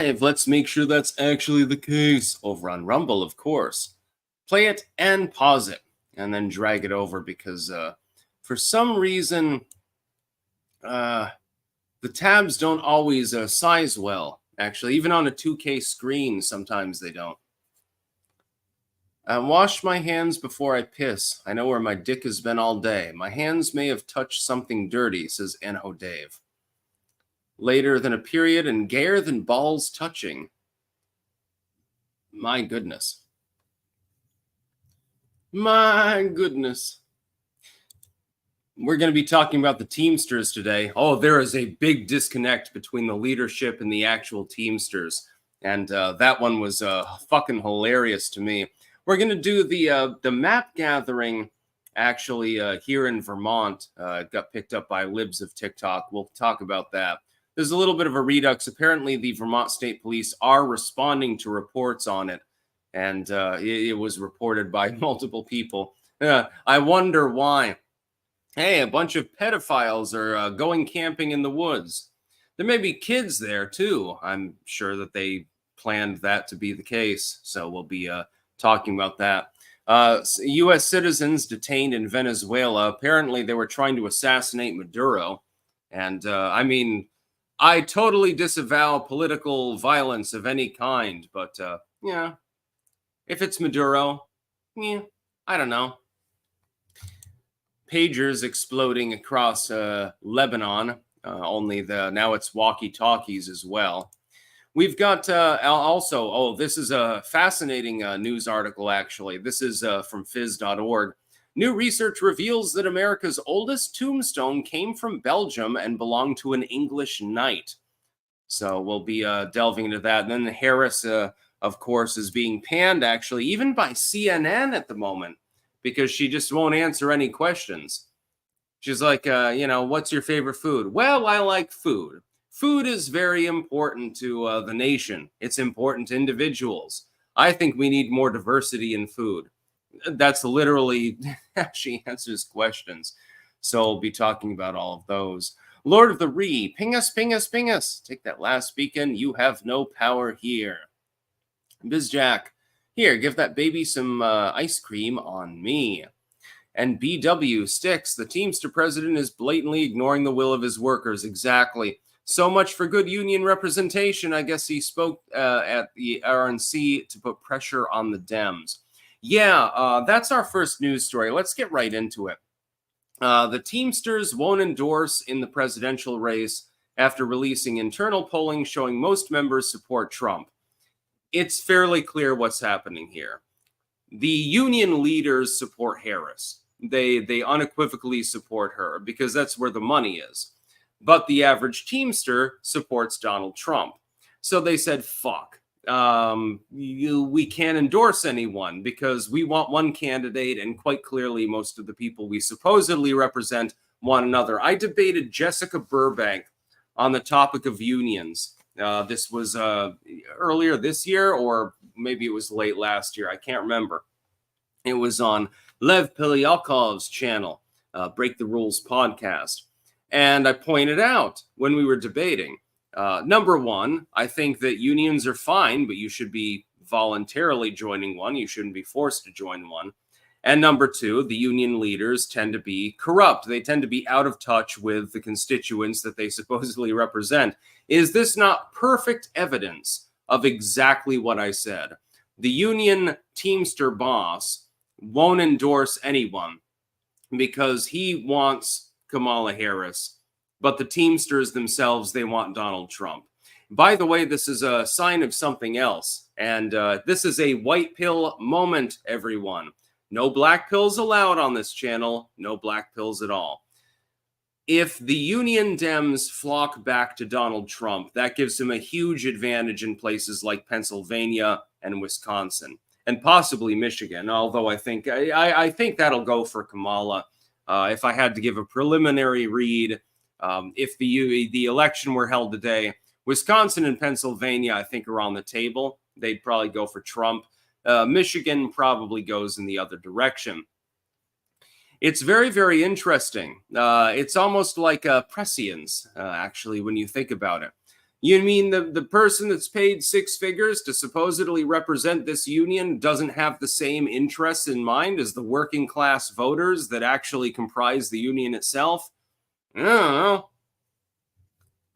Let's make sure that's actually the case over on Rumble, of course. Play it and pause it, and then drag it over because for some reason the tabs don't always size well. Actually, even on a 2K screen, sometimes they don't. Wash my hands before I piss. I know where my dick has been all day. My hands may have touched something dirty, says Anho Dave. Later than a period and gayer than balls touching. My goodness. My goodness. We're going to be talking about the Teamsters today. Oh, there is a big disconnect between the leadership and the actual Teamsters. And that one was fucking hilarious to me. We're going to do the map gathering actually here in Vermont. It got picked up by Libs of TikTok. We'll talk about that. There's a little bit of a redux. Apparently, the Vermont State Police are responding to reports on it. And it was reported by multiple people. I wonder why. Hey, a bunch of pedophiles are going camping in the woods. There may be kids there, too. I'm sure that they planned that to be the case. So we'll be talking about that. U.S. citizens detained in Venezuela. Apparently, they were trying to assassinate Maduro. And, I mean, I totally disavow political violence of any kind. But, yeah, if it's Maduro, yeah, I don't know. Pagers exploding across Lebanon. Now it's walkie-talkies as well. We've got also, this is a fascinating news article, actually. This is from phys.org. New research reveals that America's oldest tombstone came from Belgium and belonged to an English knight. So we'll be delving into that. And then Harris, of course, is being panned, actually, even by CNN at the moment, because she just won't answer any questions. She's like, what's your favorite food? Well, I like food. Food is very important to the nation. It's important to individuals. I think we need more diversity in food. That's literally how she answers questions. So we'll be talking about all of those. Lord of the Ree, ping us, ping us, ping us. Take that last beacon. You have no power here. BizJack, here, give that baby some ice cream on me. And BW Sticks, the Teamster president is blatantly ignoring the will of his workers. Exactly. So much for good union representation. I guess he spoke at the RNC to put pressure on the Dems. Yeah, that's our first news story. Let's get right into it. The Teamsters won't endorse in the presidential race after releasing internal polling showing most members support Trump. It's fairly clear what's happening here. The union leaders support Harris. They unequivocally support her because that's where the money is. But the average Teamster supports Donald Trump. So they said, fuck, we can't endorse anyone because we want one candidate, and quite clearly most of the people we supposedly represent want another. I debated Jessica Burbank on the topic of unions. This was earlier this year, or maybe it was late last year. I can't remember. It was on Lev Pilyakov's channel, Break the Rules podcast. And I pointed out when we were debating, number one, I think that unions are fine, but you should be voluntarily joining one. You shouldn't be forced to join one. And number two, the union leaders tend to be corrupt. They tend to be out of touch with the constituents that they supposedly represent. Is this not perfect evidence of exactly what I said? The union Teamster boss won't endorse anyone because he wants Kamala Harris, but the Teamsters themselves, they want Donald Trump. By the way, this is a sign of something else, and this is a white pill moment, everyone. No black pills allowed on this channel, no black pills at all. If the union Dems flock back to Donald Trump, that gives him a huge advantage in places like Pennsylvania and Wisconsin, and possibly Michigan, although I think that'll go for Kamala. If I had to give a preliminary read, if the election were held today, Wisconsin and Pennsylvania, I think, are on the table. They'd probably go for Trump. Michigan probably goes in the other direction. It's very, very interesting. It's almost like prescience, actually, when you think about it. You mean the person that's paid six figures to supposedly represent this union doesn't have the same interests in mind as the working class voters that actually comprise the union itself? I don't know.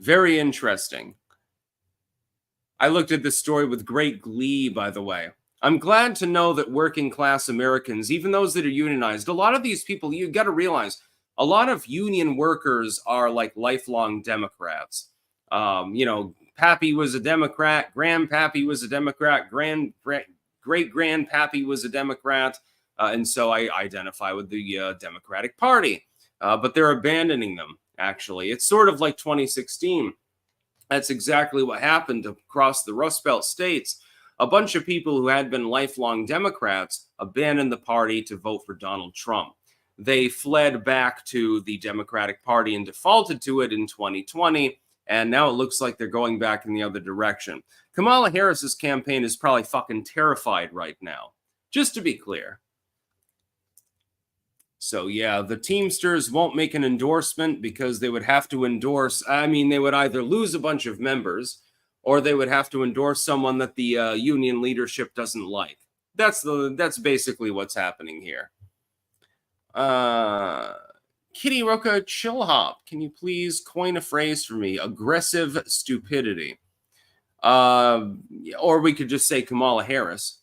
Very interesting. I looked at this story with great glee, by the way. I'm glad to know that working class Americans, even those that are unionized, a lot of these people, you got to realize, a lot of union workers are like lifelong Democrats. Pappy was a Democrat, Grandpappy was a Democrat, great Grandpappy was a Democrat, and so I identify with the Democratic Party. But they're abandoning them, actually. It's sort of like 2016. That's exactly what happened across the Rust Belt states. A bunch of people who had been lifelong Democrats abandoned the party to vote for Donald Trump. They fled back to the Democratic Party and defaulted to it in 2020, and now it looks like they're going back in the other direction. Kamala Harris's campaign is probably fucking terrified right now, just to be clear. So yeah, the Teamsters won't make an endorsement because they would have to endorse, they would either lose a bunch of members or they would have to endorse someone that the union leadership doesn't like. That's basically what's happening here. Kitty Roca Chillhop, can you please coin a phrase for me? Aggressive stupidity. Or we could just say Kamala Harris,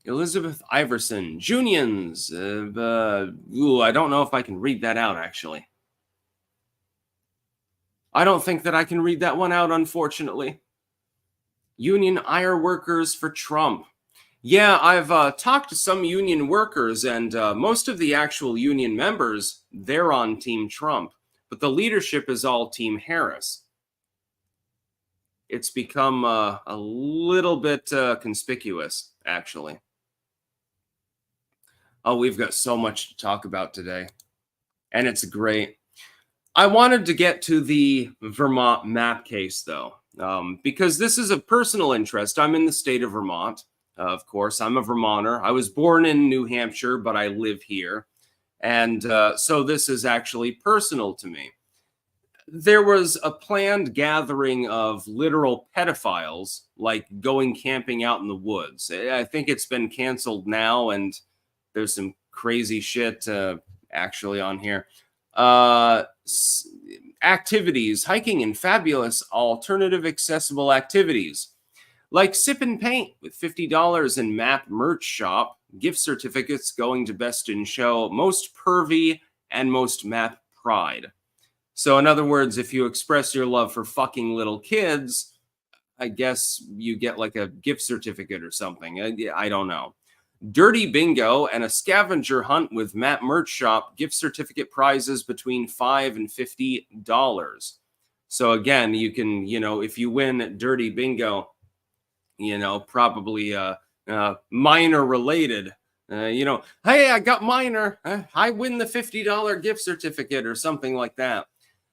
Elizabeth Iverson, Junions. I don't know if I can read that out, actually. I don't think that I can read that one out, unfortunately. Union ire workers for Trump. Yeah, I've talked to some union workers, and most of the actual union members, they're on Team Trump. But the leadership is all Team Harris. It's become a little bit conspicuous, actually. Oh, we've got so much to talk about today, and it's great. I wanted to get to the Vermont map case, though, because this is of personal interest. I'm in the state of Vermont. Of course, I'm a Vermonter. I was born in New Hampshire, but I live here. And so this is actually personal to me. There was a planned gathering of literal pedophiles, like going camping out in the woods. I think it's been canceled now, and there's some crazy shit actually on here. Activities, hiking, and fabulous alternative accessible activities. Like sip and paint with $50 in map merch shop, gift certificates going to Best in Show, most pervy, and most map pride. So in other words, if you express your love for fucking little kids, I guess you get like a gift certificate or something. I don't know. Dirty bingo and a scavenger hunt with map merch shop, gift certificate prizes between $5 and $50. So again, you can, if you win dirty bingo, probably minor related, hey, I got minor, I win the $50 gift certificate or something like that.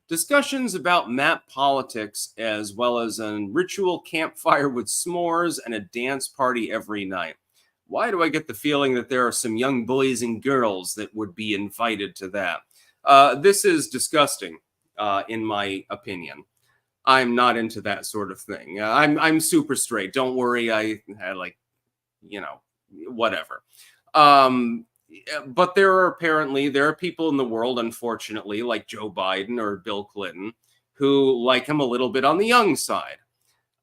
Discussions about map politics, as well as a ritual campfire with s'mores and a dance party every night. Why do I get the feeling that there are some young boys and girls that would be invited to that? This is disgusting, in my opinion. I'm not into that sort of thing. I'm super straight. Don't worry. I like, whatever. But there are people in the world, unfortunately, like Joe Biden or Bill Clinton, who like him a little bit on the young side.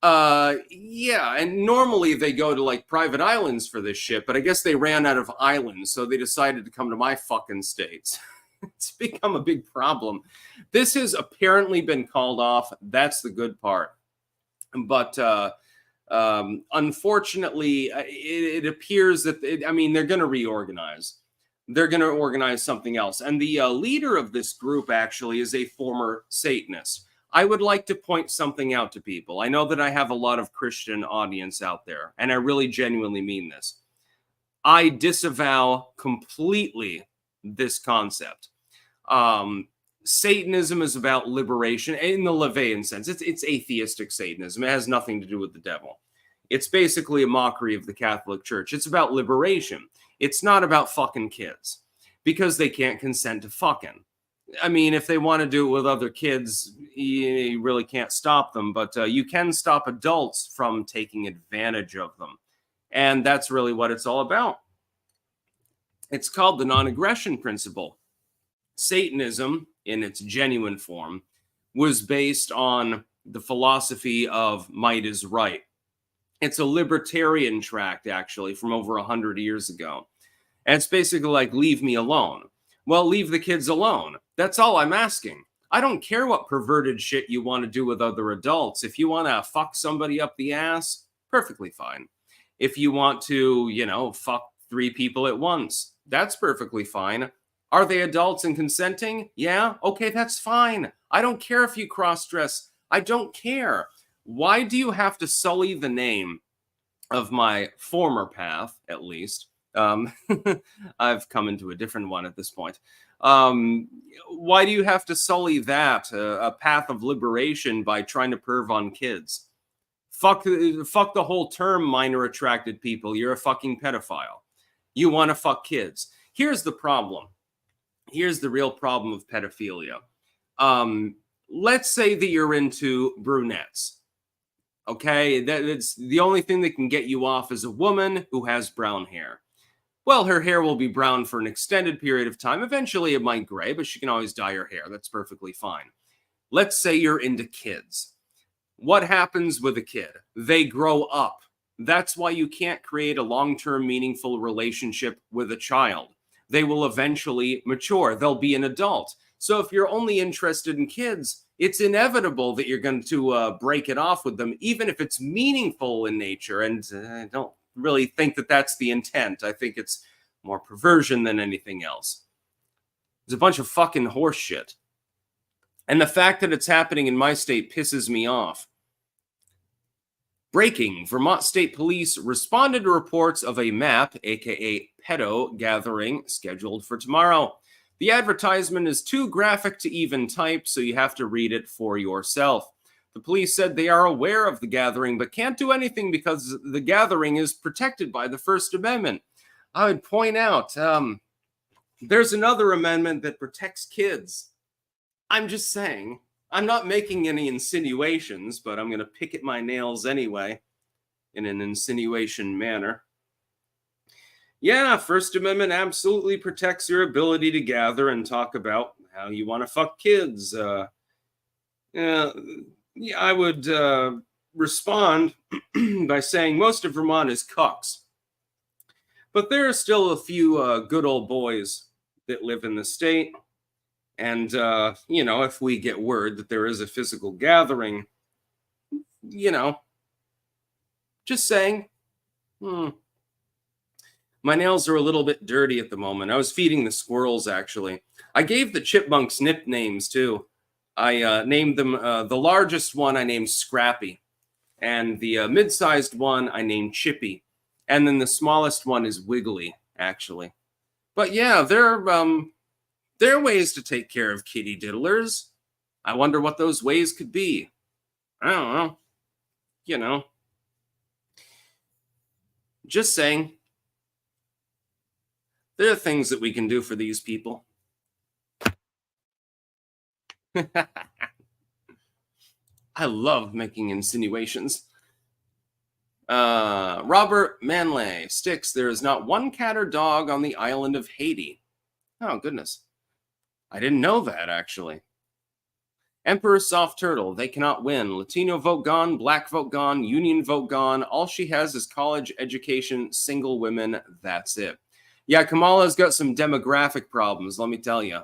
Yeah, and normally they go to like private islands for this shit, but I guess they ran out of islands, so they decided to come to my fucking states. It's become a big problem. This has apparently been called off. That's the good part. But unfortunately, it appears that, they're going to reorganize. They're going to organize something else. And the leader of this group actually is a former Satanist. I would like to point something out to people. I know that I have a lot of Christian audience out there, and I really genuinely mean this. I disavow completely this concept. Satanism is about liberation in the LaVeyan sense. It's atheistic Satanism. It has nothing to do with the devil. It's basically a mockery of the Catholic Church. It's about liberation. It's not about fucking kids. because they can't consent to fucking. I mean, if they want to do it with other kids, you really can't stop them, but you can stop adults from taking advantage of them. And that's really what it's all about. It's called the non-aggression principle. Satanism, in its genuine form, was based on the philosophy of might is right. It's a libertarian tract, actually, from over 100 years ago. And it's basically like, leave me alone. Well, leave the kids alone. That's all I'm asking. I don't care what perverted shit you want to do with other adults. If you want to fuck somebody up the ass, perfectly fine. If you want to, fuck 3 people at once, that's perfectly fine. Are they adults and consenting? Yeah, okay, that's fine. I don't care if you cross-dress. I don't care. Why do you have to sully the name of my former path, at least? I've come into a different one at this point. Why do you have to sully that, a path of liberation, by trying to perv on kids? Fuck the whole term minor attracted people. You're a fucking pedophile. You want to fuck kids. Here's the problem. Here's the real problem of pedophilia. Let's say that you're into brunettes. Okay, that's the only thing that can get you off as a woman who has brown hair. Well, her hair will be brown for an extended period of time. Eventually it might gray, but she can always dye her hair. That's perfectly fine. Let's say you're into kids. What happens with a kid? They grow up. That's why you can't create a long-term meaningful relationship with a child. They will eventually mature. They'll be an adult. So if you're only interested in kids, it's inevitable that you're going to break it off with them, even if it's meaningful in nature. And I don't really think that that's the intent. I think it's more perversion than anything else. It's a bunch of fucking horse shit. And the fact that it's happening in my state pisses me off. Breaking: Vermont State Police responded to reports of a MAP, aka pedo, gathering scheduled for tomorrow. The advertisement is too graphic to even type, so you have to read it for yourself. The police said they are aware of the gathering, but can't do anything because the gathering is protected by the First Amendment. I would point out, there's another amendment that protects kids. I'm just saying. I'm not making any insinuations, but I'm going to pick at my nails anyway, in an insinuation manner. Yeah, First Amendment absolutely protects your ability to gather and talk about how you want to fuck kids. Yeah, I would respond by saying most of Vermont is cucks. But there are still a few good old boys that live in the state. And, if we get word that there is a physical gathering, just saying. My nails are a little bit dirty at the moment. I was feeding the squirrels, actually. I gave the chipmunks nicknames, too. I named them, the largest one I named Scrappy. And the mid-sized one I named Chippy. And then the smallest one is Wiggly, actually. But yeah, there are ways to take care of kitty diddlers. I wonder what those ways could be. I don't know. Just saying. There are things that we can do for these people. I love making insinuations. Robert Manley, Sticks, there is not one cat or dog on the island of Haiti. Oh, goodness. I didn't know that, actually. Emperor Soft Turtle, they cannot win. Latino vote gone, black vote gone, union vote gone. All she has is college education, single women, that's it. Yeah, Kamala's got some demographic problems, let me tell you.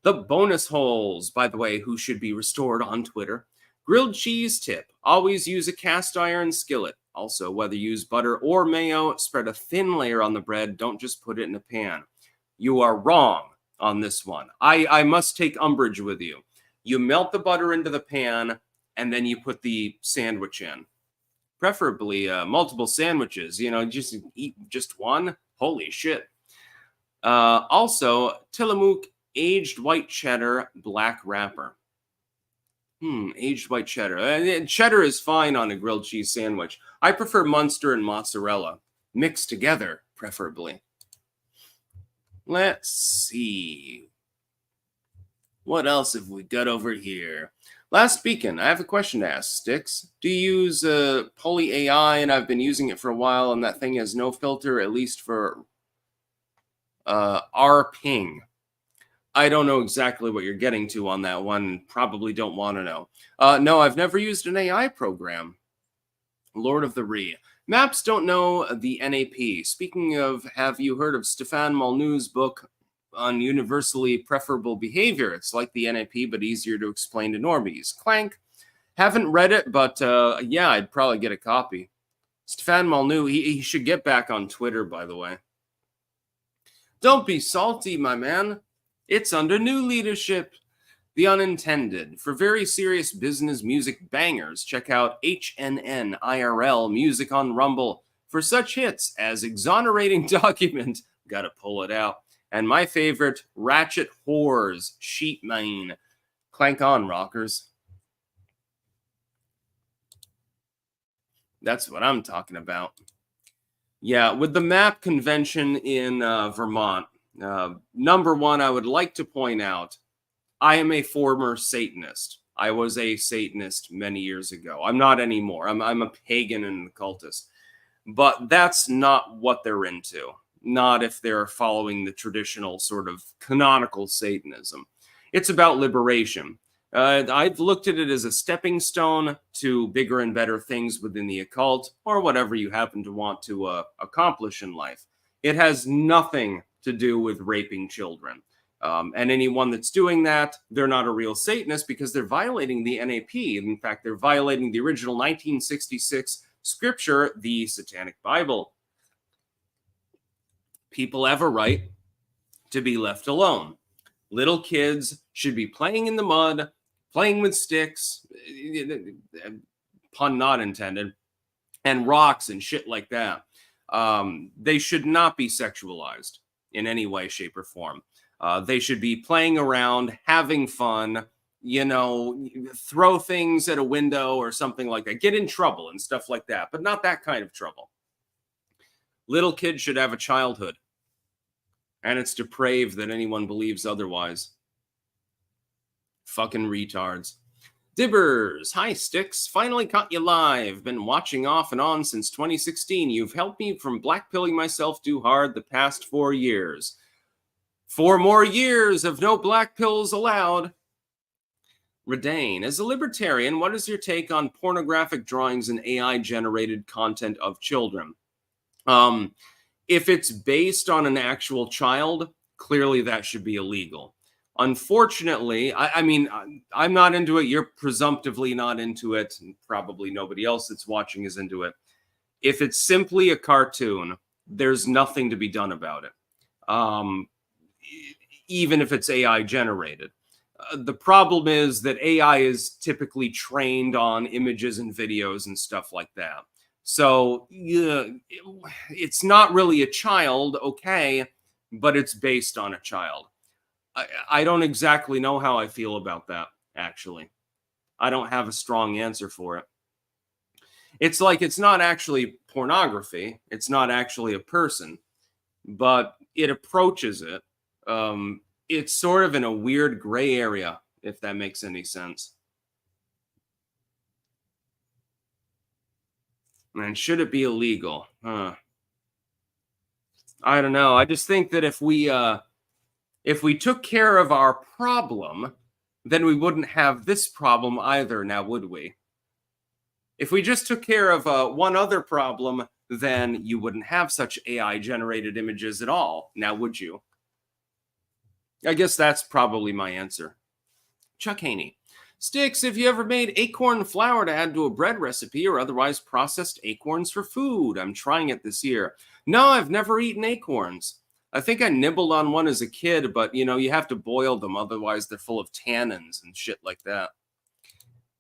The bonus holes, by the way, who should be restored on Twitter. Grilled cheese tip, always use a cast iron skillet. Also, whether you use butter or mayo, spread a thin layer on the bread, don't just put it in a pan. You are wrong on this one. I must take umbrage with you. You melt the butter into the pan, and then you put the sandwich in. Preferably multiple sandwiches. Just eat just one. Holy shit. Also, Tillamook aged white cheddar black wrapper. Aged white cheddar. Cheddar is fine on a grilled cheese sandwich. I prefer Munster and mozzarella. Mixed together, preferably. Let's see. What else have we got over here? Last beacon, I have a question to ask, Sticks. Do you use Poly AI? And I've been using it for a while, and that thing has no filter, at least for R ping. I don't know exactly what you're getting to on that one. Probably don't want to know. No, I've never used an AI program. Lord of the Ree. Maps don't know the NAP. Speaking of, have you heard of Stefan Molyneux's book on universally preferable behavior? It's like the NAP, but easier to explain to normies. Clank. Haven't read it, but yeah, I'd probably get a copy. Stefan Molyneux, he should get back on Twitter, by the way. Don't be salty, my man. It's under new leadership. The Unintended. For very serious business music bangers, check out HNN IRL Music on Rumble. For such hits as Exonerating Document, gotta pull it out, and my favorite, Ratchet Whores, Sheet Main. Clank on, rockers. That's what I'm talking about. Yeah, with the map convention in Vermont, number one, I would like to point out, I am a former Satanist. I was a Satanist many years ago. I'm not anymore. I'm a pagan and an occultist. But that's not what they're into. Not if they're following the traditional sort of canonical Satanism. It's about liberation. I've looked at it as a stepping stone to bigger and better things within the occult, or whatever you happen to want to accomplish in life. It has nothing to do with raping children. And anyone that's doing that, they're not a real Satanist because they're violating the NAP. In fact, they're violating the original 1966 scripture, the Satanic Bible. People have a right to be left alone. Little kids should be playing in the mud, playing with sticks, pun not intended, and rocks and shit like that. They should not be sexualized in any way, shape, or form. They should be playing around, having fun, throw things at a window or something like that, get in trouble and stuff like that, but not that kind of trouble. Little kids should have a childhood, and it's depraved that anyone believes otherwise. Fucking retards. Dibbers, hi Sticks, finally caught you live. Been watching off and on since 2016. You've helped me from blackpilling myself too hard the past 4 years. 4 more years of no black pills allowed. Redane, as a libertarian, what is your take on pornographic drawings and AI-generated content of children? If it's based on an actual child, clearly that should be illegal. Unfortunately, I mean, I'm not into it. You're presumptively not into it, and probably nobody else that's watching is into it. If it's simply a cartoon, there's nothing to be done about it. Even if it's AI generated. The problem is that AI is typically trained on images and videos and stuff like that. So it's not really a child, okay, but it's based on a child. I don't exactly know how I feel about that, actually. I don't have a strong answer for it. It's like it's not actually pornography. It's not actually a person, but it approaches it. It's sort of in a weird gray area, if that makes any sense. And should it be illegal? I don't know. I just think that if we took care of our problem, then we wouldn't have this problem either, now would we? If we just took care of one other problem, then you wouldn't have such AI-generated images at all, now would you? I guess that's probably my answer. Chuck Haney. Sticks, have you ever made acorn flour to add to a bread recipe or otherwise processed acorns for food? I'm trying it this year. No, I've never eaten acorns. I think I nibbled on one as a kid, but, you have to boil them. Otherwise, they're full of tannins and shit like that.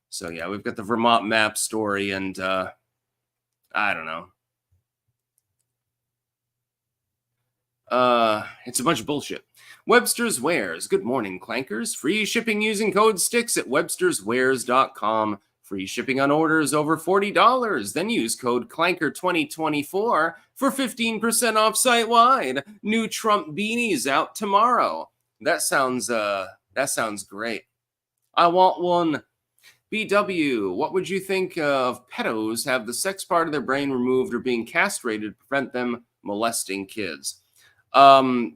So, yeah, we've got the Vermont map story, and I don't know. It's a bunch of bullshit. Webster's Wares. Good morning, clankers. Free shipping using code STICKS at websterswares.com Free shipping on orders over $40. Then use code CLANKER2024 for 15% off site-wide. New Trump beanies out tomorrow. That sounds great. I want one. BW, what would you think of pedos have the sex part of their brain removed or being castrated to prevent them molesting kids? I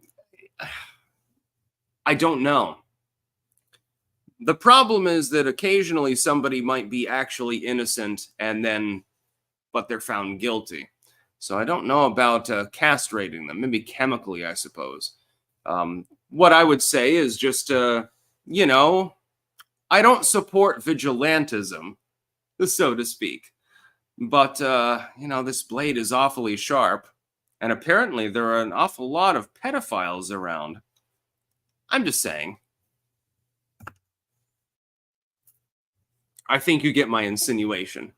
don't know. The problem is that occasionally somebody might be actually innocent but they're found guilty. So I don't know about castrating them, maybe chemically, I suppose. What I would say is just, I don't support vigilantism, so to speak. But, this blade is awfully sharp. And apparently there are an awful lot of pedophiles around. I'm just saying. I think you get my insinuation.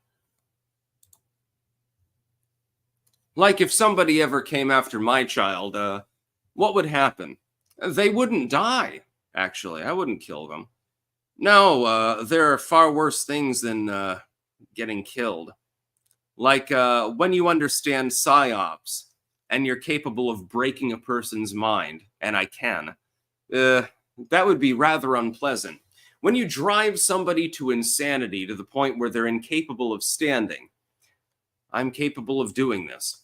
Like if somebody ever came after my child, what would happen? They wouldn't die, actually. I wouldn't kill them. No, there are far worse things than getting killed. Like when you understand psyops and you're capable of breaking a person's mind, and I can, that would be rather unpleasant. When you drive somebody to insanity to the point where they're incapable of standing, I'm capable of doing this.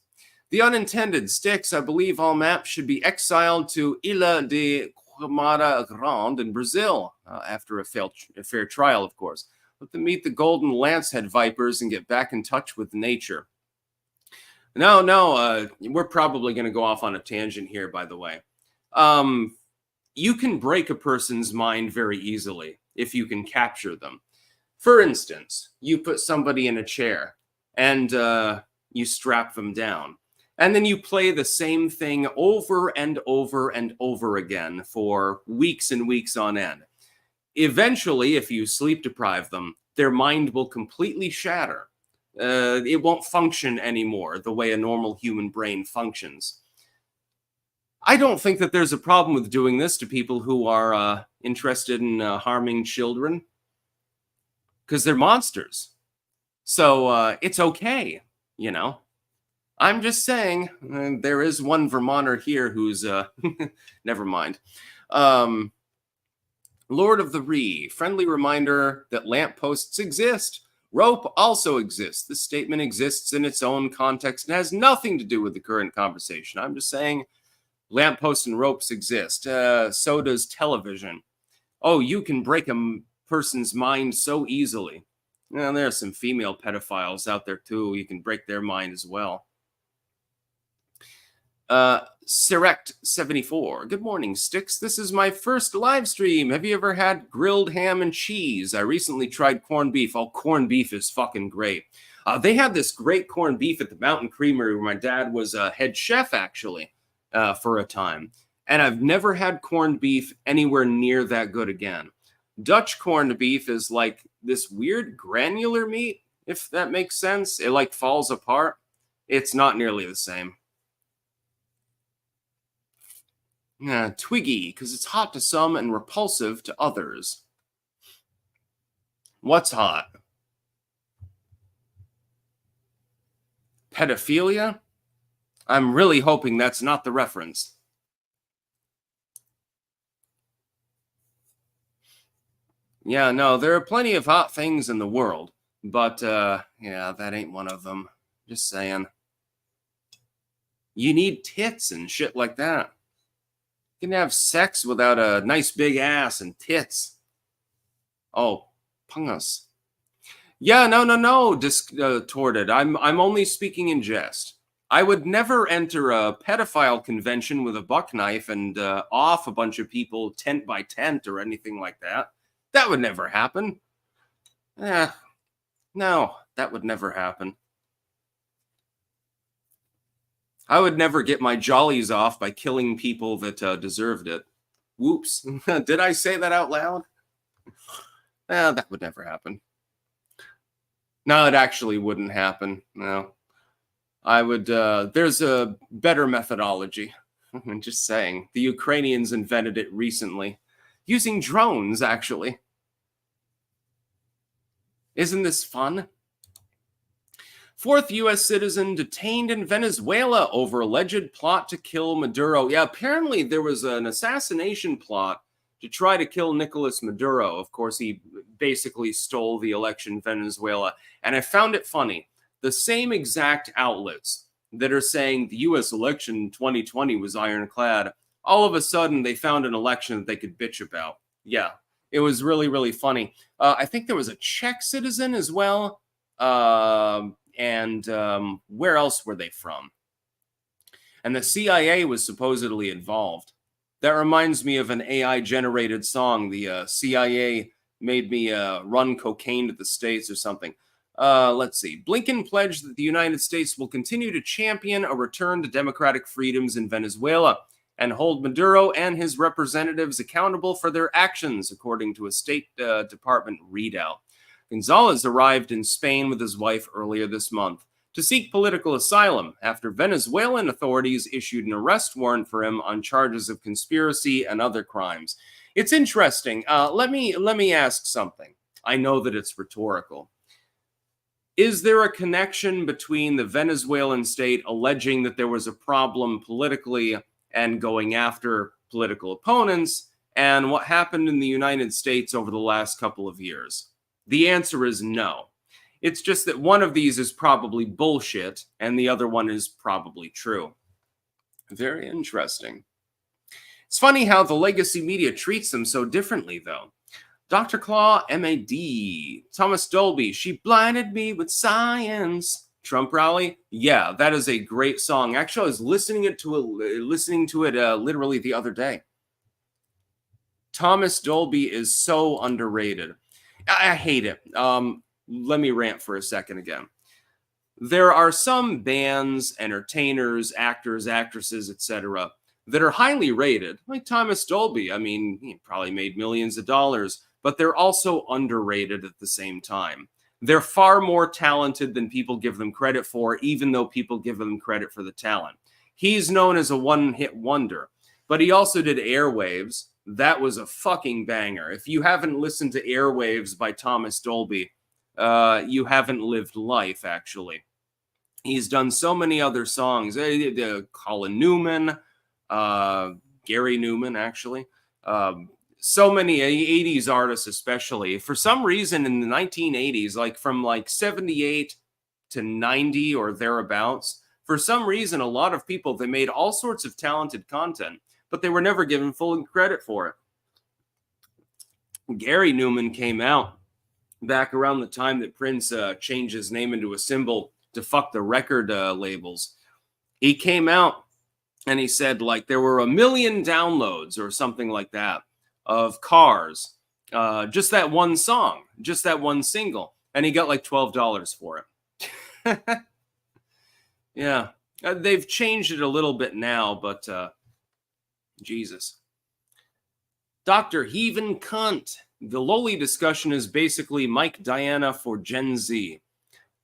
The unintended sticks, I believe all maps should be exiled to Ilha de Queimada Grande in Brazil, after a fair trial, of course. Let them meet the golden lancehead vipers and get back in touch with nature. No, we're probably going to go off on a tangent here, by the way. You can break a person's mind very easily if you can capture them. For instance, you put somebody in a chair and you strap them down. And then you play the same thing over and over and over again for weeks and weeks on end. Eventually, if you sleep deprive them, their mind will completely shatter. It won't function anymore the way a normal human brain functions. I don't think that there's a problem with doing this to people who are interested in harming children, because they're monsters. So it's okay, I'm just saying, there is one Vermonter here who's, never mind. Lord of the Ree, friendly reminder that lampposts exist. Rope also exists. This statement exists in its own context and has nothing to do with the current conversation. I'm just saying lampposts and ropes exist. So does television. Oh, you can break a person's mind so easily. Well, there are some female pedophiles out there too. You can break their mind as well. Sirect74. Good morning, Sticks. This is my first live stream. Have you ever had grilled ham and cheese? I recently tried corned beef. Oh, corned beef is fucking great. They had this great corned beef at the Mountain Creamery where my dad was a head chef, actually, for a time. And I've never had corned beef anywhere near that good again. Dutch corned beef is like this weird granular meat, if that makes sense. It like falls apart. It's not nearly the same. Twiggy, because it's hot to some and repulsive to others. What's hot? Pedophilia? I'm really hoping that's not the reference. Yeah, no, there are plenty of hot things in the world, but, yeah, that ain't one of them. Just saying. You need tits and shit like that. You can have sex without a nice big ass and tits. Oh, pungus. Yeah, no, distorted. I'm only speaking in jest. I would never enter a pedophile convention with a buck knife and off a bunch of people tent by tent or anything like that. That would never happen. No, that would never happen. I would never get my jollies off by killing people that deserved it. Whoops. Did I say that out loud? That would never happen. No, it actually wouldn't happen. No. I would, there's a better methodology. I'm just saying. The Ukrainians invented it recently. Using drones, actually. Isn't this fun? Fourth U.S. citizen detained in Venezuela over alleged plot to kill Maduro. Yeah, apparently there was an assassination plot to try to kill Nicolas Maduro. Of course, he basically stole the election in Venezuela. And I found it funny. The same exact outlets that are saying the U.S. election in 2020 was ironclad, all of a sudden they found an election that they could bitch about. Yeah, it was really, really funny. I think there was a Czech citizen as well. And where else were they from? And the CIA was supposedly involved. That reminds me of an AI-generated song. The CIA made me run cocaine to the States or something. Let's see. Blinken pledged that the United States will continue to champion a return to democratic freedoms in Venezuela and hold Maduro and his representatives accountable for their actions, according to a State Department readout. Gonzalez arrived in Spain with his wife earlier this month to seek political asylum after Venezuelan authorities issued an arrest warrant for him on charges of conspiracy and other crimes. It's interesting. Let me ask something. I know that it's rhetorical. Is there a connection between the Venezuelan state alleging that there was a problem politically and going after political opponents and what happened in the United States over the last couple of years? The answer is no. It's just that one of these is probably bullshit and the other one is probably true. Very interesting. It's funny how the legacy media treats them so differently, though. Dr. Claw, M.A.D., Thomas Dolby, She Blinded Me with Science. Trump Rally, yeah, that is a great song. Actually, I was listening to it literally the other day. Thomas Dolby is so underrated. I hate it. Let me rant for a second again. There are some bands, entertainers, actors, actresses, etc., that are highly rated, like Thomas Dolby. I mean, he probably made millions of dollars, but they're also underrated at the same time. They're far more talented than people give them credit for, even though people give them credit for the talent. He's known as a one-hit wonder, but he also did Airwaves. That was a fucking banger. If you haven't listened to Airwaves by Thomas Dolby, you haven't lived life, actually. He's done so many other songs. Colin Newman, Gary Newman, actually. So many 80s artists, especially. For some reason, in the 1980s, like from like 78 to 90 or thereabouts, for some reason, a lot of people, they made all sorts of talented content, but they were never given full credit for it. Gary Newman came out back around the time that Prince changed his name into a symbol to fuck the record labels. He came out and he said, like, there were 1 million downloads or something like that of Cars, just that one song, just that one single, and he got like $12 for it. Yeah, they've changed it a little bit now, but Jesus. Dr. Heaven Cunt. The lowly discussion is basically Mike Diana for Gen Z.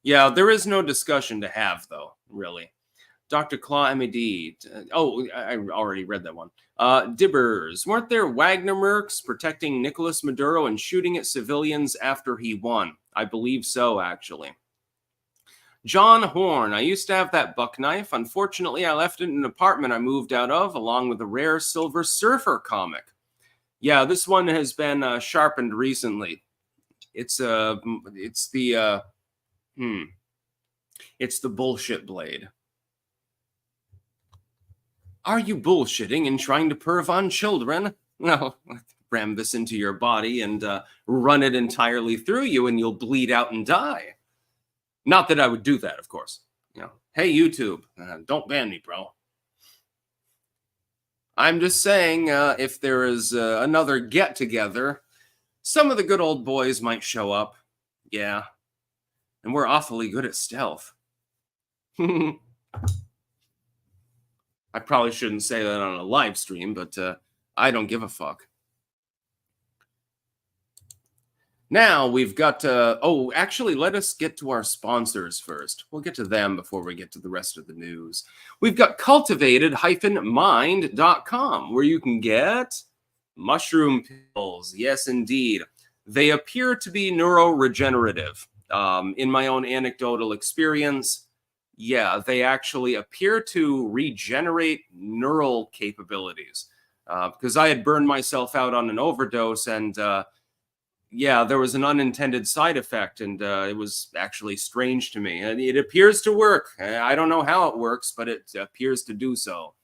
Yeah, there is no discussion to have, though, really. Dr. Claw MED. Oh, I already read that one. Dibbers. Weren't there Wagner mercs protecting Nicolas Maduro and shooting at civilians after he won? I believe so, actually. John Horn. I used to have that buck knife. Unfortunately, I left it in an apartment I moved out of, along with a rare Silver Surfer comic. Yeah, this one has been sharpened recently. It's the bullshit blade. Are you bullshitting and trying to perv on children? No, ram this into your body and run it entirely through you and you'll bleed out and die. Not that I would do that, of course. You know, hey, YouTube, don't ban me, bro. I'm just saying, if there is another get-together, some of the good old boys might show up. Yeah. And we're awfully good at stealth. I probably shouldn't say that on a live stream, but I don't give a fuck. Now we've got oh, actually, let us get to our sponsors first. We'll get to them before we get to the rest of the news. We've got cultivated-mind.com, where you can get mushroom pills. Yes, indeed. They appear to be neuroregenerative. In my own anecdotal experience, yeah, they actually appear to regenerate neural capabilities. Because I had burned myself out on an overdose, and yeah, there was an unintended side effect, and it was actually strange to me. And it appears to work. I don't know how it works, but it appears to do so.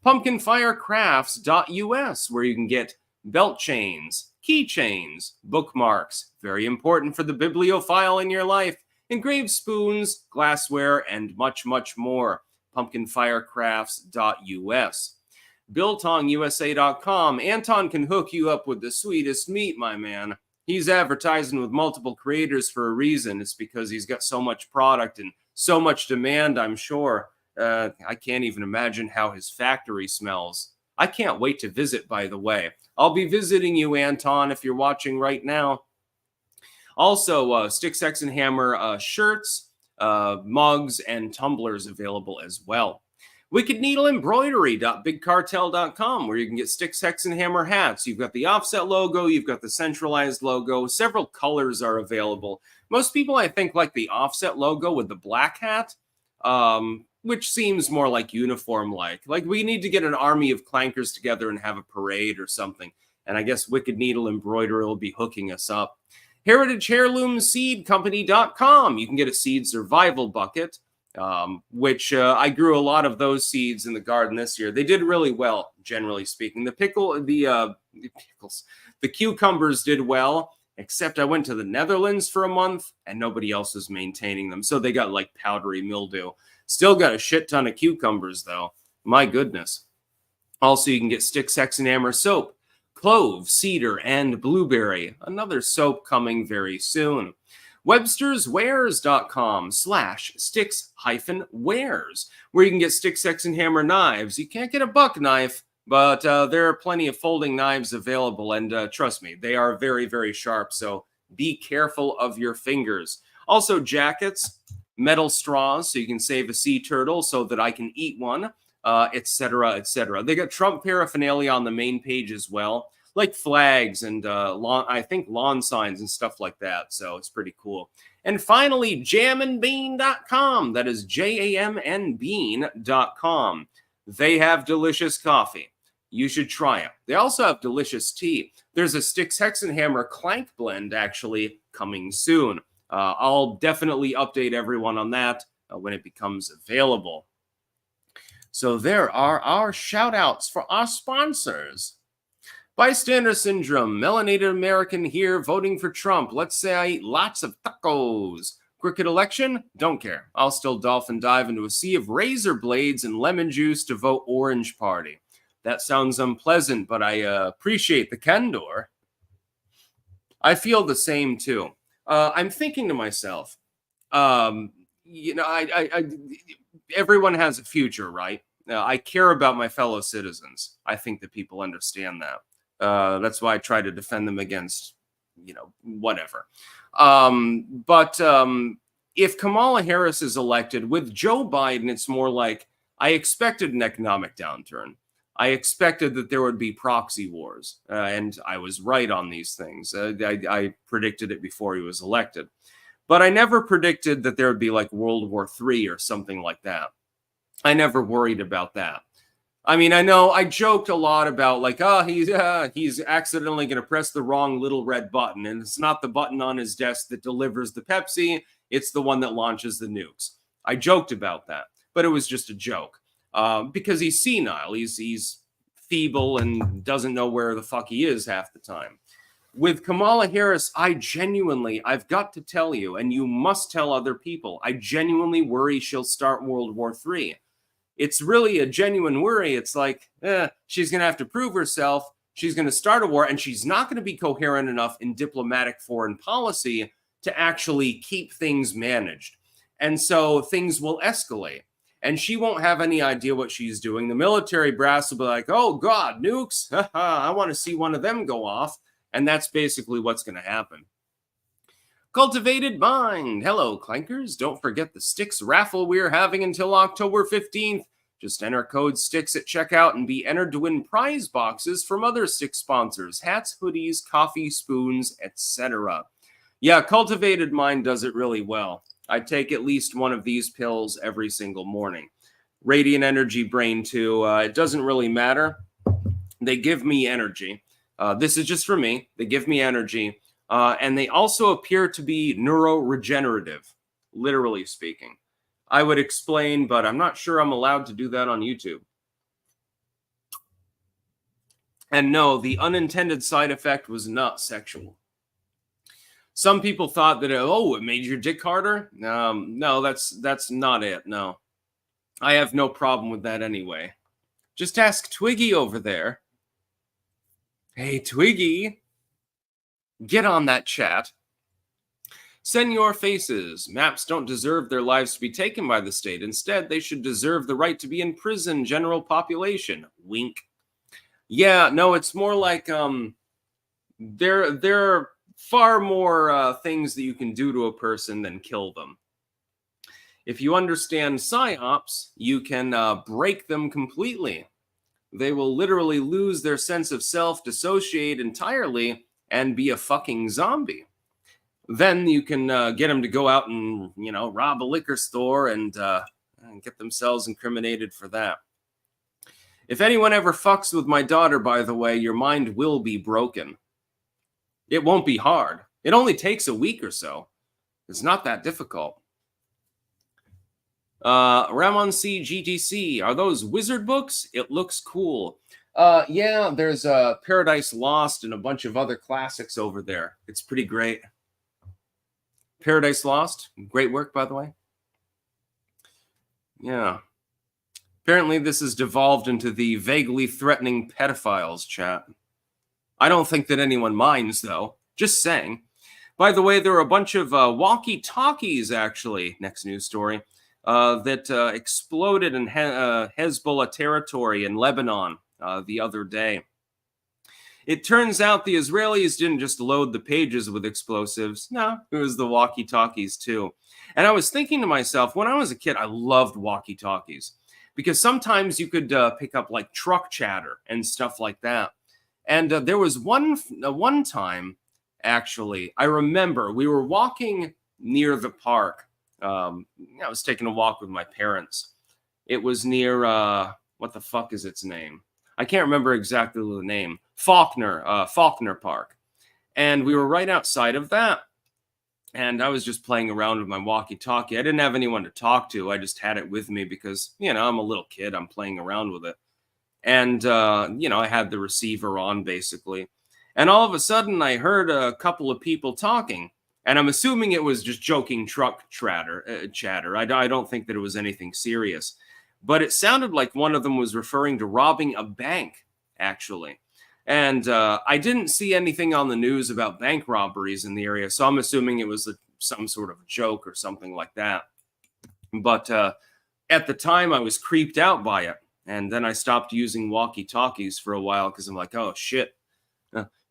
Pumpkinfirecrafts.us, where you can get belt chains, keychains, bookmarks, very important for the bibliophile in your life, engraved spoons, glassware, and much, much more. Pumpkinfirecrafts.us. BiltongUSA.com. Anton can hook you up with the sweetest meat, my man. He's advertising with multiple creators for a reason. It's because he's got so much product and so much demand, I'm sure. I can't even imagine how his factory smells. I can't wait to visit, by the way. I'll be visiting you, Anton, if you're watching right now. Also, Stick, Sex, and Hammer shirts, mugs, and tumblers available as well. Wicked Needle Embroidery.bigcartel.com, where you can get Stick, Sex, and Hammer hats. You've got the offset logo, you've got the centralized logo. Several colors are available. Most people, I think, like the offset logo with the black hat, which seems more like uniform-like. Like, we need to get an army of clankers together and have a parade or something. And I guess Wicked Needle Embroidery will be hooking us up. HeritageHeirloomSeedCompany.com. You can get a seed survival bucket, which I grew a lot of those seeds in the garden this year. They did really well, generally speaking. The cucumbers did well, except I went to the Netherlands for a month and nobody else was maintaining them. So they got like powdery mildew. Still got a shit ton of cucumbers, though. My goodness. Also, you can get Stick, Sex, and Hammer soap, clove, cedar, and blueberry. Another soap coming very soon. Websterswares.com/sticks-wares, where you can get Stick, Sex, and Hammer knives. You can't get a buck knife, but there are plenty of folding knives available, and trust me, they are very, very sharp, so be careful of your fingers. Also, jackets, metal straws, so you can save a sea turtle so that I can eat one, etc., etc. They got Trump paraphernalia on the main page as well, like flags and lawn signs and stuff like that. So it's pretty cool. And finally, jamandbean.com. That is JAMNbean.com. They have delicious coffee. You should try it. They also have delicious tea. There's a Sticks, Hex, and Hammer Clank blend actually coming soon. I'll definitely update everyone on that when it becomes available. So there are our shout outs for our sponsors. Bystander Syndrome, Melanated American here voting for Trump. Let's say I eat lots of tacos. Crooked election? Don't care. I'll still dolphin dive into a sea of razor blades and lemon juice to vote Orange Party. That sounds unpleasant, but I appreciate the candor. I feel the same too. I'm thinking to myself, everyone has a future, right? I care about my fellow citizens. I think that people understand that. That's why I try to defend them against, whatever. But if Kamala Harris is elected with Joe Biden, it's more like I expected an economic downturn. I expected that there would be proxy wars, and I was right on these things. I predicted it before he was elected. But I never predicted that there would be like World War III or something like that. I never worried about that. I mean, I know I joked a lot about like, he's accidentally going to press the wrong little red button, and it's not the button on his desk that delivers the Pepsi. It's the one that launches the nukes. I joked about that, but it was just a joke. Because he's senile, he's feeble and doesn't know where the fuck he is half the time. With Kamala Harris, I've got to tell you, and you must tell other people, I genuinely worry she'll start World War III. It's really a genuine worry. It's like, she's going to have to prove herself. She's going to start a war, and she's not going to be coherent enough in diplomatic foreign policy to actually keep things managed. And so things will escalate. And she won't have any idea what she's doing. The military brass will be like, oh, God, nukes. I want to see one of them go off. And that's basically what's going to happen. Cultivated Mind. Hello, clankers. Don't forget the Sticks raffle we're having until October 15th. Just enter code STICKS at checkout and be entered to win prize boxes from other Stick sponsors, hats, hoodies, coffee, spoons, etc. Yeah, Cultivated Mind does it really well. I take at least one of these pills every single morning. Radiant Energy Brain 2, it doesn't really matter. They give me energy. This is just for me. They give me energy. And they also appear to be neuroregenerative, literally speaking. I would explain, but I'm not sure I'm allowed to do that on YouTube. And no, the unintended side effect was not sexual. Some people thought that, it made your dick harder. No, that's not it. No, I have no problem with that anyway. Just ask Twiggy over there. Hey, Twiggy, get on that chat. Senor Faces, maps don't deserve their lives to be taken by the state. Instead, they should deserve the right to be in prison, general population. Wink. Yeah, no, it's more like there are far more things that you can do to a person than kill them. If you understand psyops, you can break them completely. They will literally lose their sense of self, dissociate entirely, and be a fucking zombie. Then you can get them to go out and, rob a liquor store and get themselves incriminated for that. If anyone ever fucks with my daughter, by the way, your mind will be broken. It won't be hard. It only takes a week or so. It's not that difficult. Ramon C. GTC, are those wizard books? It looks cool. Yeah, there's Paradise Lost and a bunch of other classics over there. It's pretty great. Paradise Lost, great work, by the way. Yeah. Apparently this has devolved into the vaguely threatening pedophiles chat. I don't think that anyone minds, though. Just saying. By the way, there are a bunch of walkie-talkies, actually, next news story, that exploded in Hezbollah territory in Lebanon the other day. It turns out the Israelis didn't just load the pages with explosives. No, it was the walkie-talkies too. And I was thinking to myself, when I was a kid, I loved walkie-talkies because sometimes you could pick up like truck chatter and stuff like that. And there was one time, actually, I remember we were walking near the park. I was taking a walk with my parents. It was near, what the fuck is its name? I can't remember exactly the name. Faulkner Park. And we were right outside of that. And I was just playing around with my walkie-talkie. I didn't have anyone to talk to. I just had it with me because, I'm a little kid. I'm playing around with it. And, I had the receiver on, basically. And all of a sudden, I heard a couple of people talking. And I'm assuming it was just joking truck chatter. I don't think that it was anything serious. But it sounded like one of them was referring to robbing a bank, actually. And I didn't see anything on the news about bank robberies in the area, so I'm assuming it was some sort of joke or something like that. But at the time, I was creeped out by it. And then I stopped using walkie-talkies for a while because I'm like, oh, shit.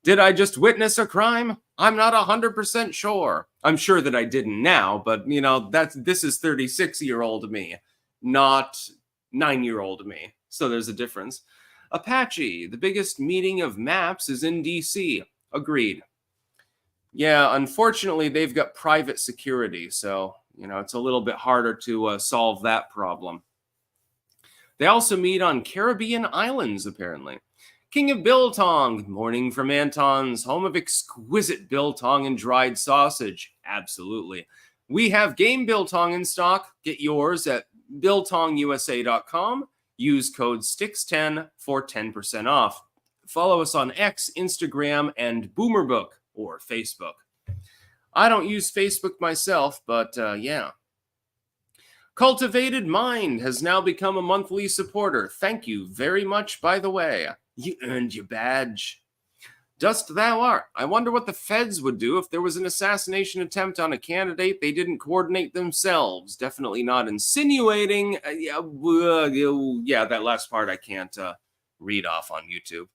Did I just witness a crime? I'm not 100% sure. I'm sure that I didn't now, but, this is 36-year-old me, not 9-year-old me. So there's a difference. Apache, the biggest meeting of maps is in DC. Agreed. Yeah, unfortunately, they've got private security, so, it's a little bit harder to solve that problem. They also meet on Caribbean islands, apparently. King of Biltong, good morning from Anton's, home of exquisite biltong and dried sausage. Absolutely. We have game biltong in stock. Get yours at biltongusa.com. Use code STICKS10 for 10% off. Follow us on X, Instagram, and Boomerbook or Facebook. I don't use Facebook myself, but yeah. Cultivated Mind has now become a monthly supporter. Thank you very much, by the way. You earned your badge. Dust thou art. I wonder what the feds would do if there was an assassination attempt on a candidate they didn't coordinate themselves. Definitely not insinuating. Yeah, that last part I can't read off on YouTube.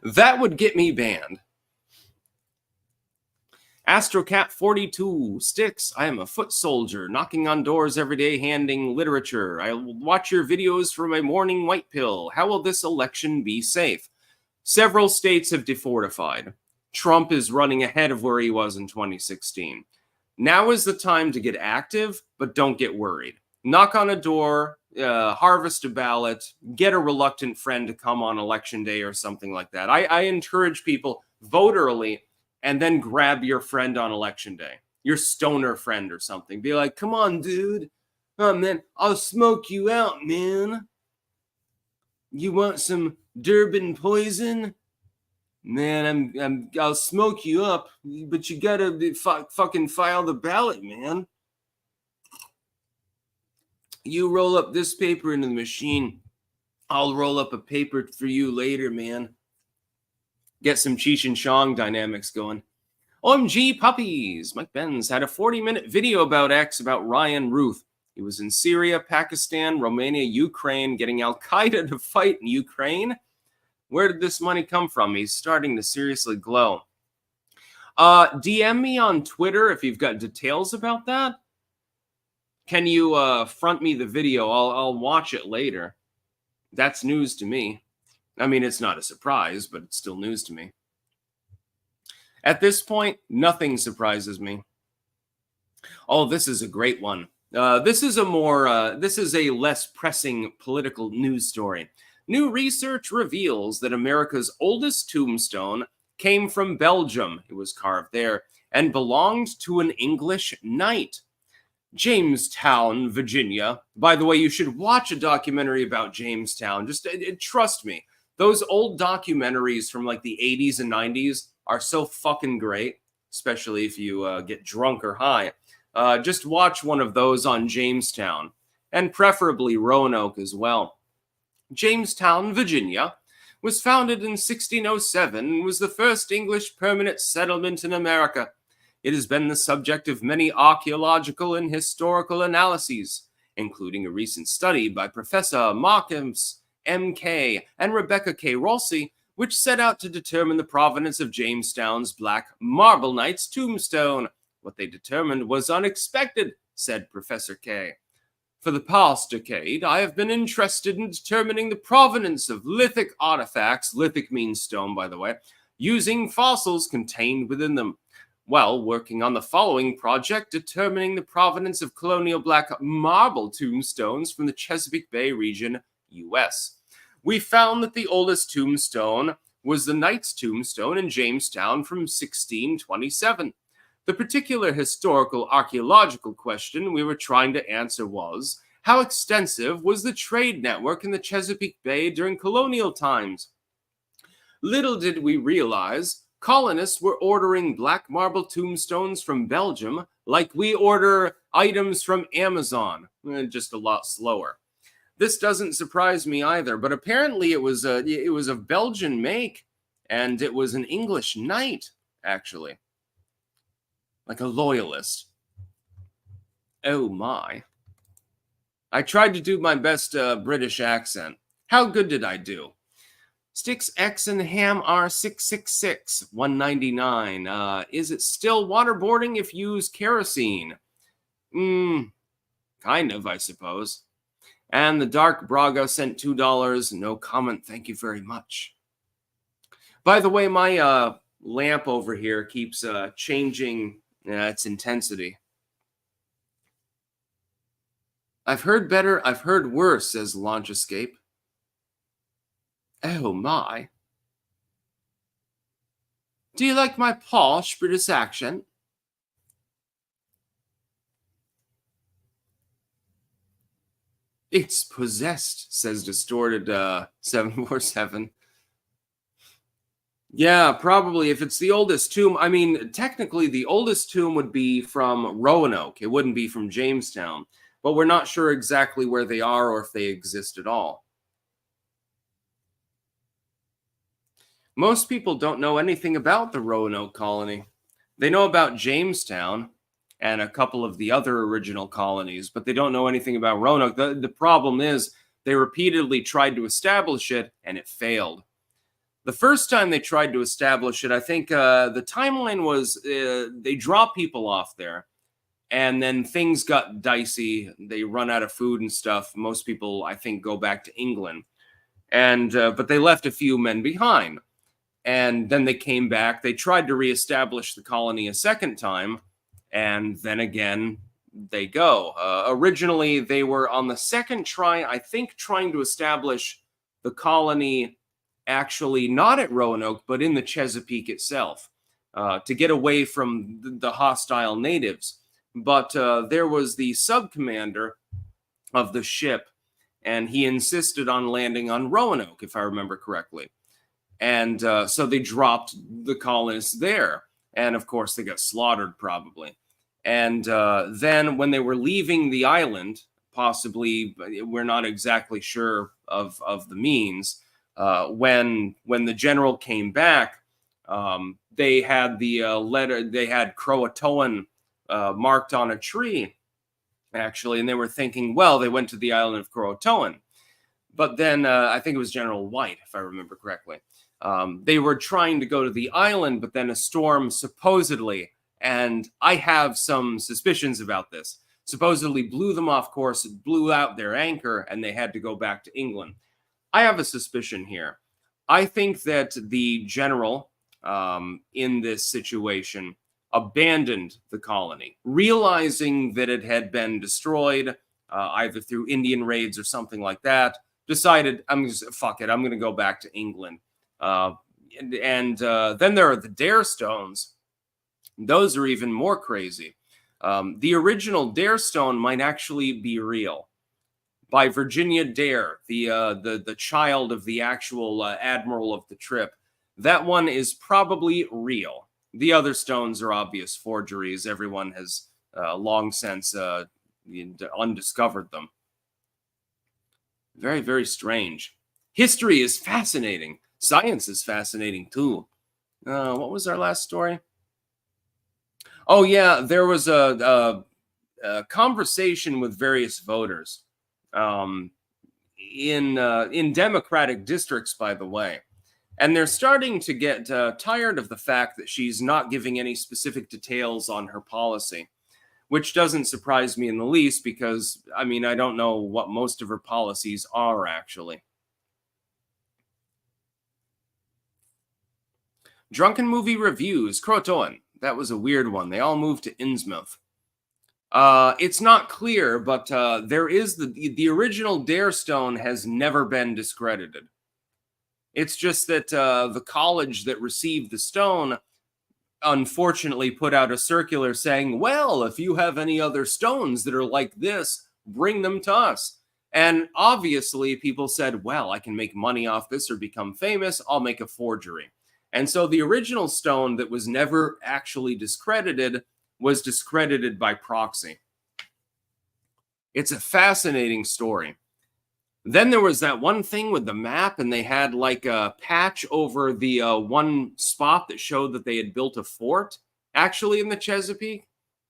That would get me banned. Astrocat42, Sticks, I am a foot soldier, knocking on doors every day, handing literature. I will watch your videos for my morning white pill. How will this election be safe? Several states have defortified. Trump is running ahead of where he was in 2016. Now is the time to get active, but don't get worried. Knock on a door, harvest a ballot, get a reluctant friend to come on election day or something like that. I encourage people, vote early, and then grab your friend on election day, your stoner friend or something. Be like, come on, dude. Oh, man, I'll smoke you out, man. You want some Durban poison? Man, I'll smoke you up, but you gotta fucking file the ballot, man. You roll up this paper into the machine. I'll roll up a paper for you later, man. Get some Cheech and Chong dynamics going. OMG puppies! Mike Benz had a 40-minute video about X about Ryan Ruth. He was in Syria, Pakistan, Romania, Ukraine, getting Al-Qaeda to fight in Ukraine. Where did this money come from? He's starting to seriously glow. DM me on Twitter if you've got details about that. Can you front me the video? I'll watch it later. That's news to me. I mean, it's not a surprise, but it's still news to me. At this point, nothing surprises me. Oh, this is a great one. This is a less pressing political news story. New research reveals that America's oldest tombstone came from Belgium. It was carved there and belonged to an English knight. Jamestown, Virginia. By the way, you should watch a documentary about Jamestown. Just trust me. Those old documentaries from like the 80s and 90s are so fucking great, especially if you get drunk or high. Just watch one of those on Jamestown, and preferably Roanoke as well. Jamestown, Virginia, was founded in 1607 and was the first English permanent settlement in America. It has been the subject of many archaeological and historical analyses, including a recent study by Professor Markhams M.K. and Rebecca K. Rossi, which set out to determine the provenance of Jamestown's Black Marble Knight's tombstone. What they determined was unexpected, said Professor K. For the past decade, I have been interested in determining the provenance of lithic artifacts, lithic means stone, by the way, using fossils contained within them. While working on the following project, determining the provenance of colonial black marble tombstones from the Chesapeake Bay region, U.S. We found that the oldest tombstone was the Knight's tombstone in Jamestown from 1627. The particular historical archaeological question we were trying to answer was, how extensive was the trade network in the Chesapeake Bay during colonial times? Little did we realize, colonists were ordering black marble tombstones from Belgium like we order items from Amazon, just a lot slower. This doesn't surprise me either, but apparently it was a Belgian make, and it was an English knight, actually. Like a loyalist. Oh my. I tried to do my best British accent. How good did I do? Sticks X and Ham R666, 199. Is it still waterboarding if you use kerosene? Kind of, I suppose. And the Dark Braga sent $2. No comment, thank you very much. By the way, my lamp over here keeps changing its intensity. I've heard better, I've heard worse, says Launch Escape. Oh my. Do you like my posh British accent? It's possessed, says Distorted 747. Yeah, probably. If it's the oldest tomb, I mean, technically the oldest tomb would be from Roanoke. It wouldn't be from Jamestown. But we're not sure exactly where they are or if they exist at all. Most people don't know anything about the Roanoke colony. They know about Jamestown and a couple of the other original colonies, but they don't know anything about Roanoke. The problem is they repeatedly tried to establish it, and it failed. The first time they tried to establish it, I think the timeline was they dropped people off there, and then things got dicey. They run out of food and stuff. Most people, I think, go back to England, and but they left a few men behind. And then they came back. They tried to reestablish the colony a second time, and then again they go. Originally, they were on the second try, I think, trying to establish the colony actually not at Roanoke, but in the Chesapeake itself, to get away from the hostile natives. But there was the sub-commander of the ship, and he insisted on landing on Roanoke, if I remember correctly. And so they dropped the colonists there. And of course, they got slaughtered probably. And then when they were leaving the island, possibly, we're not exactly sure of the means, when the general came back, they had the letter, they had Croatoan marked on a tree, actually, and they were thinking, well, they went to the island of Croatoan. But then I think it was General White, if I remember correctly. They were trying to go to the island, but then a storm supposedly, and I have some suspicions about this, supposedly blew them off course, blew out their anchor, and they had to go back to England. I have a suspicion here. I think that the general in this situation abandoned the colony, realizing that it had been destroyed either through Indian raids or something like that, decided, fuck it, I'm going to go back to England. Then there are the Dare Stones. Those are even more crazy. The original Dare Stone might actually be real, by Virginia Dare, the child of the actual admiral of the trip. That one is probably real. The other stones are obvious forgeries. Everyone has long since undiscovered them. Very, very strange. History is fascinating. Science is fascinating too. What was our last story? Oh yeah, there was a conversation with various voters in Democratic districts, by the way, and they're starting to get tired of the fact that she's not giving any specific details on her policy, which doesn't surprise me in the least because, I mean, I don't know what most of her policies are actually. Drunken movie reviews. Croatoan. That was a weird one. They all moved to Innsmouth. It's not clear, but there is the original Dare Stone has never been discredited. It's just that the college that received the stone unfortunately put out a circular saying, well, if you have any other stones that are like this, bring them to us. And obviously people said, well, I can make money off this or become famous. I'll make a forgery. And so the original stone that was never actually discredited was discredited by proxy. It's a fascinating story. Then there was that one thing with the map, and they had like a patch over the one spot that showed that they had built a fort actually in the Chesapeake.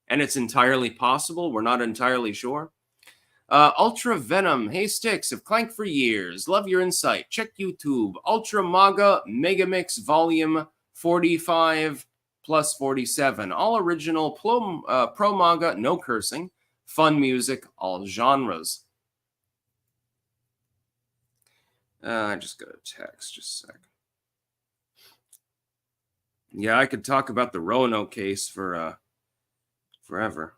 And it's entirely possible. We're not entirely sure. Ultra Venom. Hey, Sticks. Have clanked for years. Love your insight. Check YouTube. Ultra Maga Megamix Volume 45 plus 47. All original pro Maga, no cursing. Fun music, all genres. I just got a text. Just a sec. Yeah, I could talk about the Roanoke case for forever.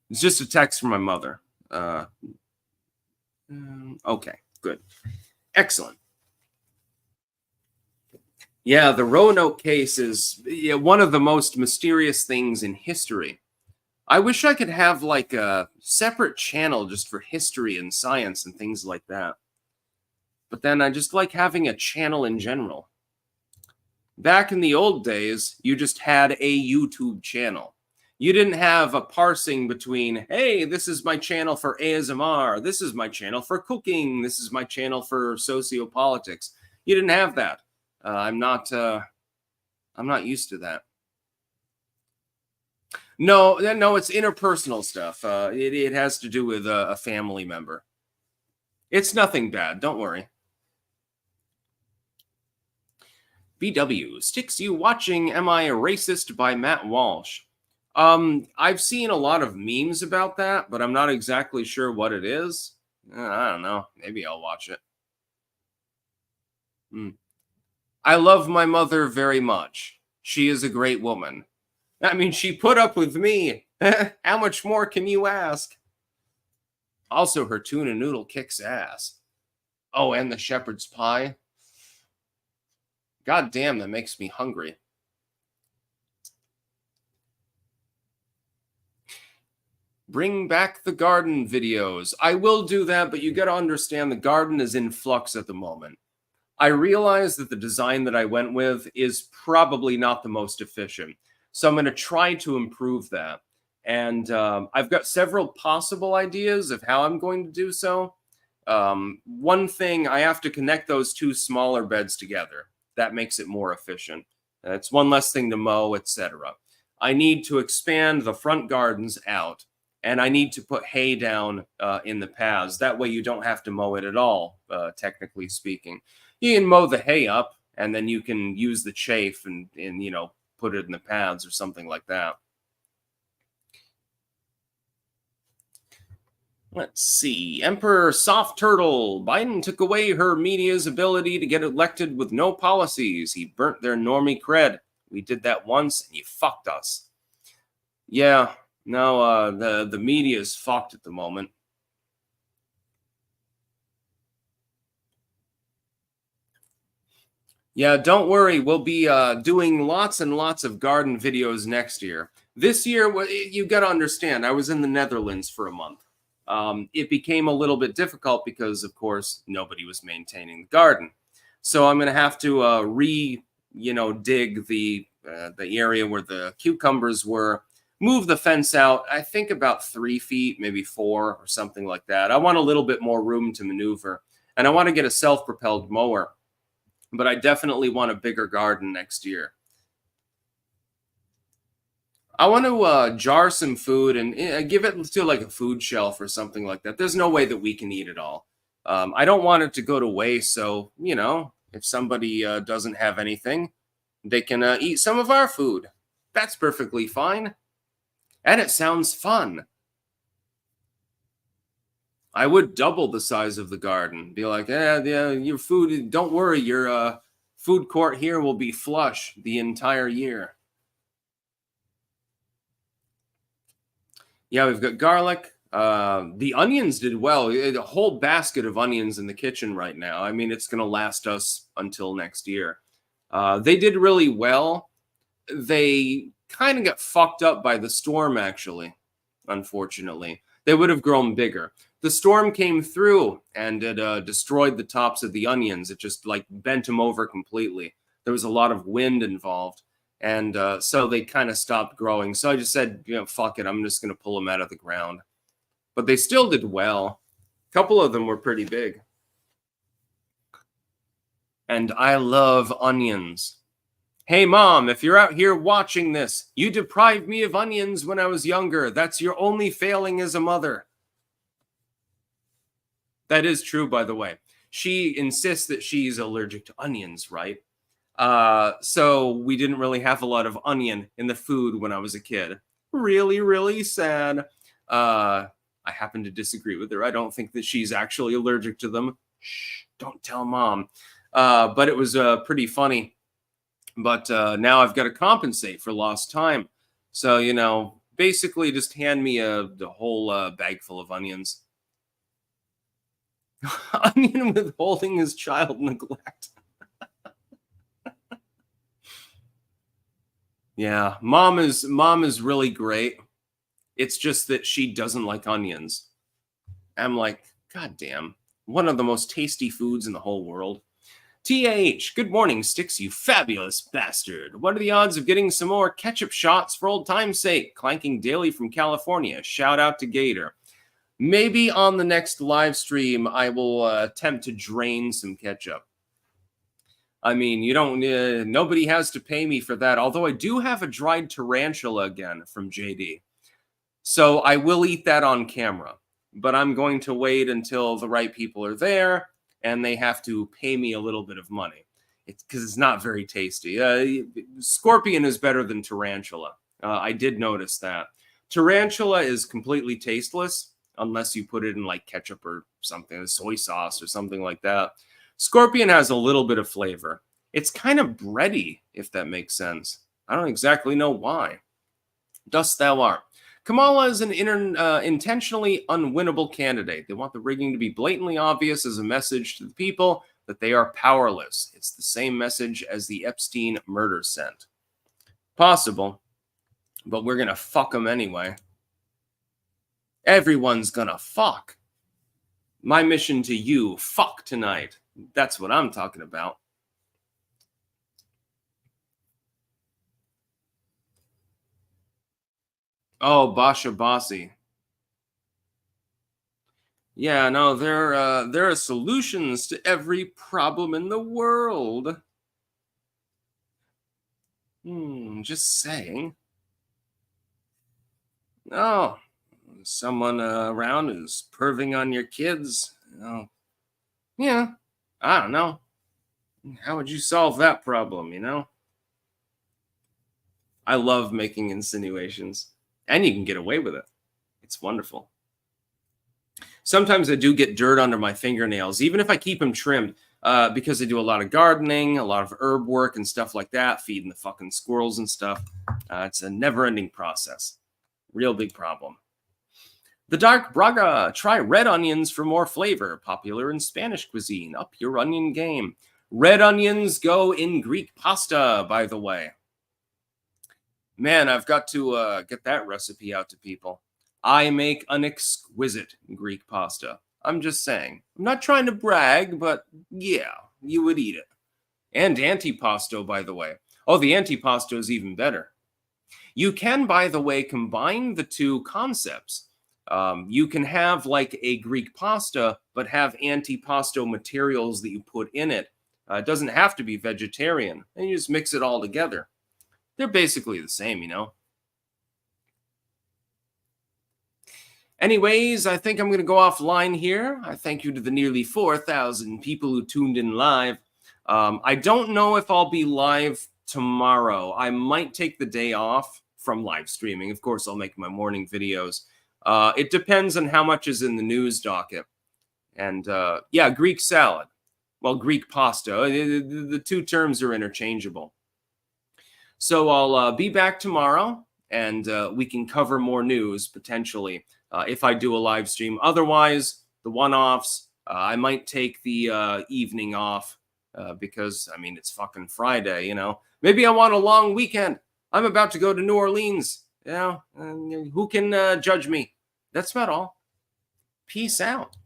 It's just a text from my mother. Okay, good. Excellent. Yeah, the Roanoke case is one of the most mysterious things in history. I wish I could have like a separate channel just for history and science and things like that. But then I just like having a channel in general. Back in the old days, you just had a YouTube channel. You didn't have a parsing between, hey, this is my channel for ASMR, this is my channel for cooking, this is my channel for sociopolitics. You didn't have that. I'm not used to that. No, it's interpersonal stuff. It has to do with a family member. It's nothing bad. Don't worry. BW, Sticks You Watching Am I a Racist by Matt Walsh. I've seen a lot of memes about that, but I'm not exactly sure what it is. I don't know. Maybe I'll watch it. I love my mother very much. She is a great woman. I mean, she put up with me. How much more can you ask? Also, her tuna noodle kicks ass. Oh, and the shepherd's pie. God damn, that makes me hungry. Bring back the garden videos. I will do that, but you got to understand the garden is in flux at the moment. I realize that the design that I went with is probably not the most efficient. So I'm going to try to improve that. And I've got several possible ideas of how I'm going to do so. One thing, I have to connect those two smaller beds together. That makes it more efficient. It's one less thing to mow, etc. I need to expand the front gardens out, and I need to put hay down in the paths. That way you don't have to mow it at all, technically speaking. You can mow the hay up, and then you can use the chaff and you know, put it in the paths or something like that. Let's see. Emperor Soft Turtle. Biden took away her media's ability to get elected with no policies. He burnt their normie cred. We did that once, and you fucked us. Yeah, no, the media is fucked at the moment. Yeah, don't worry. We'll be doing lots and lots of garden videos next year. This year, you got to understand, I was in the Netherlands for a month. It became a little bit difficult because, of course, nobody was maintaining the garden. So I'm going to have to dig the area where the cucumbers were, move the fence out, I think about 3 feet, maybe 4 or something like that. I want a little bit more room to maneuver, and I want to get a self-propelled mower. But I definitely want a bigger garden next year. I want to jar some food and give it to like a food shelf or something like that. There's no way that we can eat it all. I don't want it to go to waste. So, you know, if somebody doesn't have anything, they can eat some of our food. That's perfectly fine. And it sounds fun. I would double the size of the garden. Be like, yeah, your food, don't worry, your food court here will be flush the entire year. Yeah, we've got garlic. The onions did well. A whole basket of onions in the kitchen right now. I mean, it's going to last us until next year. They did really well. They kind of got fucked up by the storm, actually, unfortunately. They would have grown bigger. The storm came through and it destroyed the tops of the onions. It just like bent them over completely. There was a lot of wind involved. And so they kind of stopped growing. So I just said, you know, fuck it. I'm just going to pull them out of the ground. But they still did well. A couple of them were pretty big. And I love onions. Hey, Mom, if you're out here watching this, you deprived me of onions when I was younger. That's your only failing as a mother. That is true, by the way. She insists that she's allergic to onions, right? So we didn't really have a lot of onion in the food when I was a kid. Really, really sad. I happen to disagree with her. I don't think that she's actually allergic to them. Shh, don't tell Mom. But it was pretty funny. But now I've got to compensate for lost time. So, you know, basically just hand me the whole bag full of onions. Onion withholding is child neglect. Yeah, mom is really great. It's just that she doesn't like onions. I'm like, God damn, one of the most tasty foods in the whole world. TH, good morning, Sticks, you fabulous bastard. What are the odds of getting some more ketchup shots for old time's sake? Clanking daily from California. Shout out to Gator. Maybe on the next live stream, I will attempt to drain some ketchup. I mean, you don't, nobody has to pay me for that. Although I do have a dried tarantula again from JD. So I will eat that on camera. But I'm going to wait until the right people are there and they have to pay me a little bit of money. It's because it's not very tasty. Scorpion is better than tarantula. I did notice that. Tarantula is completely tasteless unless you put it in like ketchup or something, soy sauce or something like that. Scorpion has a little bit of flavor. It's kind of bready, if that makes sense. I don't exactly know why. Dust thou art. Kamala is an intentionally unwinnable candidate. They want the rigging to be blatantly obvious as a message to the people that they are powerless. It's the same message as the Epstein murder sent. Possible, but we're going to fuck them anyway. Everyone's going to fuck. My mission to you, fuck tonight. That's what I'm talking about. Oh, Basha Bossi. Yeah, no, there are solutions to every problem in the world. Just saying. Oh, someone around who's perving on your kids. Oh, yeah, I don't know. How would you solve that problem, you know? I love making insinuations, and you can get away with it. It's wonderful. Sometimes I do get dirt under my fingernails, even if I keep them trimmed, because I do a lot of gardening, a lot of herb work and stuff like that, feeding the fucking squirrels and stuff. It's a never-ending process. Real big problem. The Dark Braga. Try red onions for more flavor. Popular in Spanish cuisine. Up your onion game. Red onions go in Greek pasta, by the way. Man, I've got to get that recipe out to people. I make an exquisite Greek pasta. I'm just saying. I'm not trying to brag, but yeah, you would eat it. And antipasto, by the way. Oh, the antipasto is even better. You can, by the way, combine the two concepts. You can have like a Greek pasta, but have antipasto materials that you put in it. It doesn't have to be vegetarian, and you just mix it all together. They're basically the same, you know. Anyways, I think I'm going to go offline here. I thank you to the nearly 4,000 people who tuned in live. I don't know if I'll be live tomorrow. I might take the day off from live streaming. Of course, I'll make my morning videos. It depends on how much is in the news docket. And yeah, Greek salad. Well, Greek pasta. The two terms are interchangeable. So I'll be back tomorrow, and we can cover more news potentially if I do a live stream. Otherwise, the one-offs, I might take the evening off because, I mean, it's fucking Friday, you know. Maybe I want a long weekend. I'm about to go to New Orleans, you know. Who can judge me? That's about all. Peace out.